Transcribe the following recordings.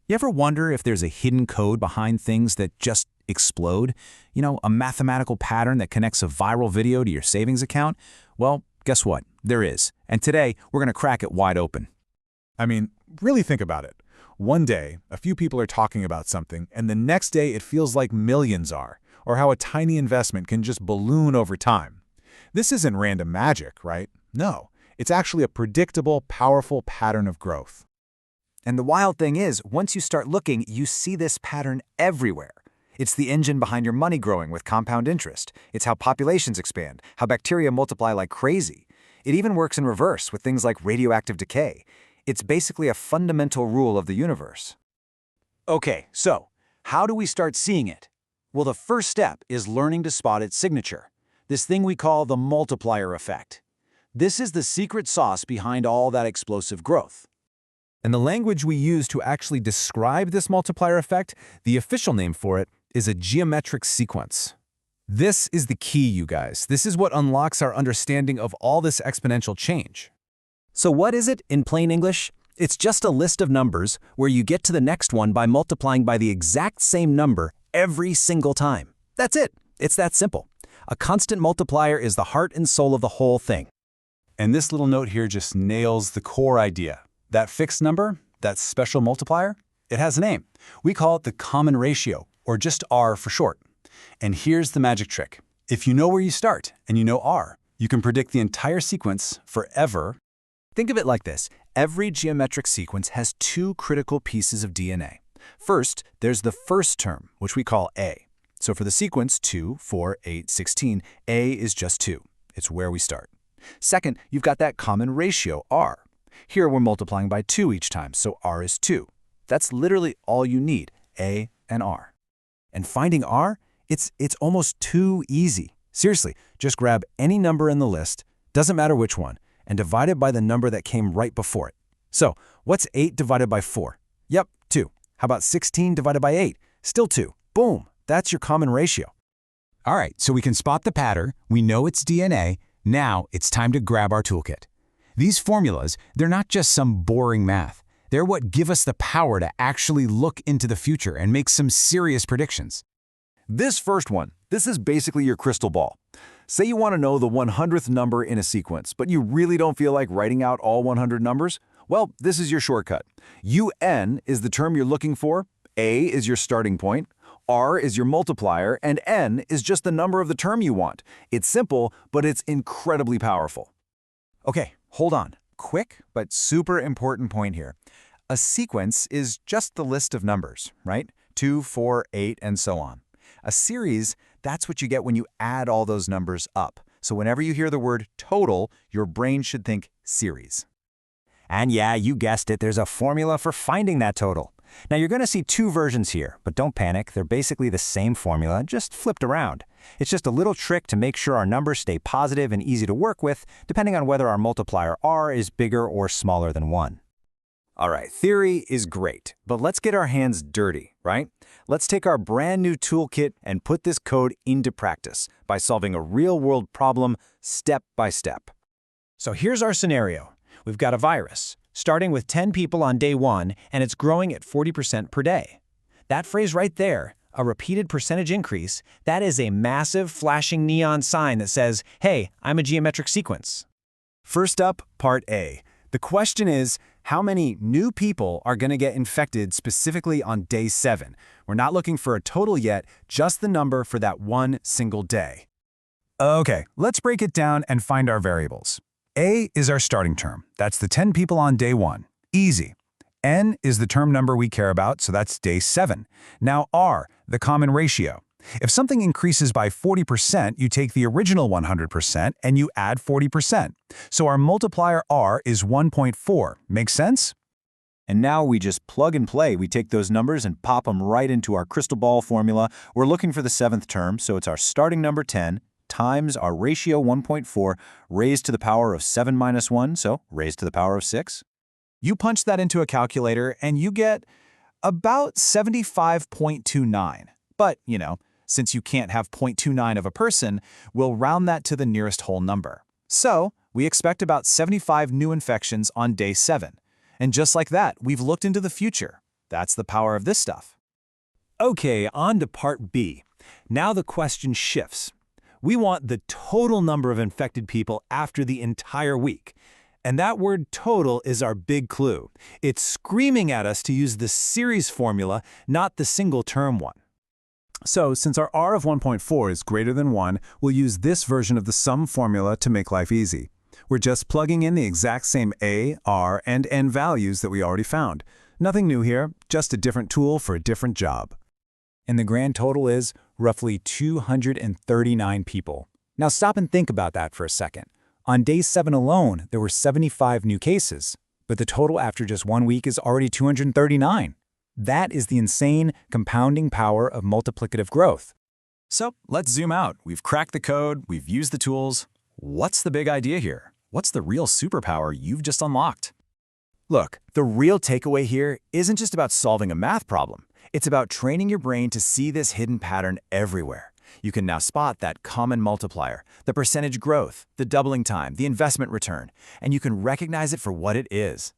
You ever wonder if there's a hidden code behind things that just explode? You know, a mathematical pattern that connects a viral video to your savings account? Well, guess what? There is. And today, we're going to crack it wide open. I mean, really think about it. One day, a few people are talking about something, and the next day it feels like millions are, or how a tiny investment can just balloon over time. This isn't random magic, right? No, it's actually a predictable, powerful pattern of growth. And the wild thing is, once you start looking, you see this pattern everywhere. It's the engine behind your money growing with compound interest. It's how populations expand, how bacteria multiply like crazy. It even works in reverse with things like radioactive decay. It's basically a fundamental rule of the universe. Okay, so how do we start seeing it? Well, the first step is learning to spot its signature, this thing we call the multiplier effect. This is the secret sauce behind all that explosive growth. And the language we use to actually describe this multiplier effect, the official name for it, is a geometric sequence. This is the key, you guys. This is what unlocks our understanding of all this exponential change. So what is it in plain English? It's just a list of numbers where you get to the next one by multiplying by the exact same number every single time. That's it. It's that simple. A constant multiplier is the heart and soul of the whole thing. And this little note here just nails the core idea. That fixed number, that special multiplier, it has a name. We call it the common ratio, or just R for short. And here's the magic trick. If you know where you start and you know R, you can predict the entire sequence forever. Think of it like this. Every geometric sequence has two critical pieces of DNA. First, there's the first term, which we call A. So for the sequence 2, 4, 8, 16, A is just 2. It's where we start. Second, you've got that common ratio, R. Here we're multiplying by 2 each time, so R is 2. That's literally all you need, A and R. And finding R, it's almost too easy. Seriously, just grab any number in the list, doesn't matter which one, and divide it by the number that came right before it. So, what's 8 divided by 4? Yep, 2. How about 16 divided by 8? Still 2. Boom, that's your common ratio. All right, so we can spot the pattern, we know it's DNA, now it's time to grab our toolkit. These formulas, they're not just some boring math. They're what give us the power to actually look into the future and make some serious predictions. This first one, this is basically your crystal ball. Say you want to know the 100th number in a sequence, but you really don't feel like writing out all 100 numbers? Well, this is your shortcut. UN is the term you're looking for, A is your starting point, R is your multiplier, and N is just the number of the term you want. It's simple, but it's incredibly powerful. Okay, hold on. Quick but super important point here. A sequence is just the list of numbers, right? 2, 4, 8, and so on. A series, that's what you get when you add all those numbers up. So whenever you hear the word total, your brain should think series. And yeah, you guessed it, there's a formula for finding that total. Now you're going to see two versions here, but don't panic, they're basically the same formula, just flipped around. It's just a little trick to make sure our numbers stay positive and easy to work with, depending on whether our multiplier R is bigger or smaller than 1. All right, theory is great, but let's get our hands dirty, right? Let's take our brand new toolkit and put this code into practice by solving a real-world problem step by step. So here's our scenario. We've got a virus, starting with 10 people on day 1, and it's growing at 40% per day. That phrase right there, a repeated percentage increase, that is a massive flashing neon sign that says, hey, I'm a geometric sequence. First up, part A. The question is, how many new people are going to get infected specifically on day 7? We're not looking for a total yet, just the number for that one single day. Okay, let's break it down and find our variables. A is our starting term. That's the 10 people on day 1. Easy. N is the term number we care about, so that's day 7. Now R, the common ratio. If something increases by 40%, you take the original 100% and you add 40%. So our multiplier R is 1.4. Make sense? And now we just plug and play. We take those numbers and pop them right into our crystal ball formula. We're looking for the 7th term, so it's our starting number 10 times our ratio 1.4 raised to the power of 7 minus 1, so raised to the power of 6. You punch that into a calculator and you get about 75.29. But, you know, since you can't have 0.29 of a person, we'll round that to the nearest whole number. So we expect about 75 new infections on day 7. And just like that, we've looked into the future. That's the power of this stuff. Okay, on to part B. Now the question shifts. We want the total number of infected people after the entire week. And that word total is our big clue. It's screaming at us to use the series formula, not the single-term one. So, since our R of 1.4 is greater than 1, we'll use this version of the sum formula to make life easy. We're just plugging in the exact same A, R, and N values that we already found. Nothing new here, just a different tool for a different job. And the grand total is roughly 239 people. Now stop and think about that for a second. On day 7 alone, there were 75 new cases, but the total after just 1 week is already 239. That is the insane compounding power of multiplicative growth. So let's zoom out. We've cracked the code, we've used the tools. What's the big idea here? What's the real superpower you've just unlocked? Look, the real takeaway here isn't just about solving a math problem. It's about training your brain to see this hidden pattern everywhere. You can now spot that common multiplier, the percentage growth, the doubling time, the investment return, and you can recognize it for what it is.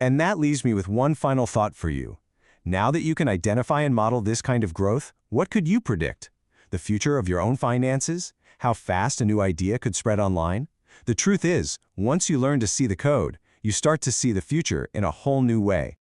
And that leaves me with one final thought for you. Now that you can identify and model this kind of growth, what could you predict? The future of your own finances? How fast a new idea could spread online? The truth is, once you learn to see the code, you start to see the future in a whole new way.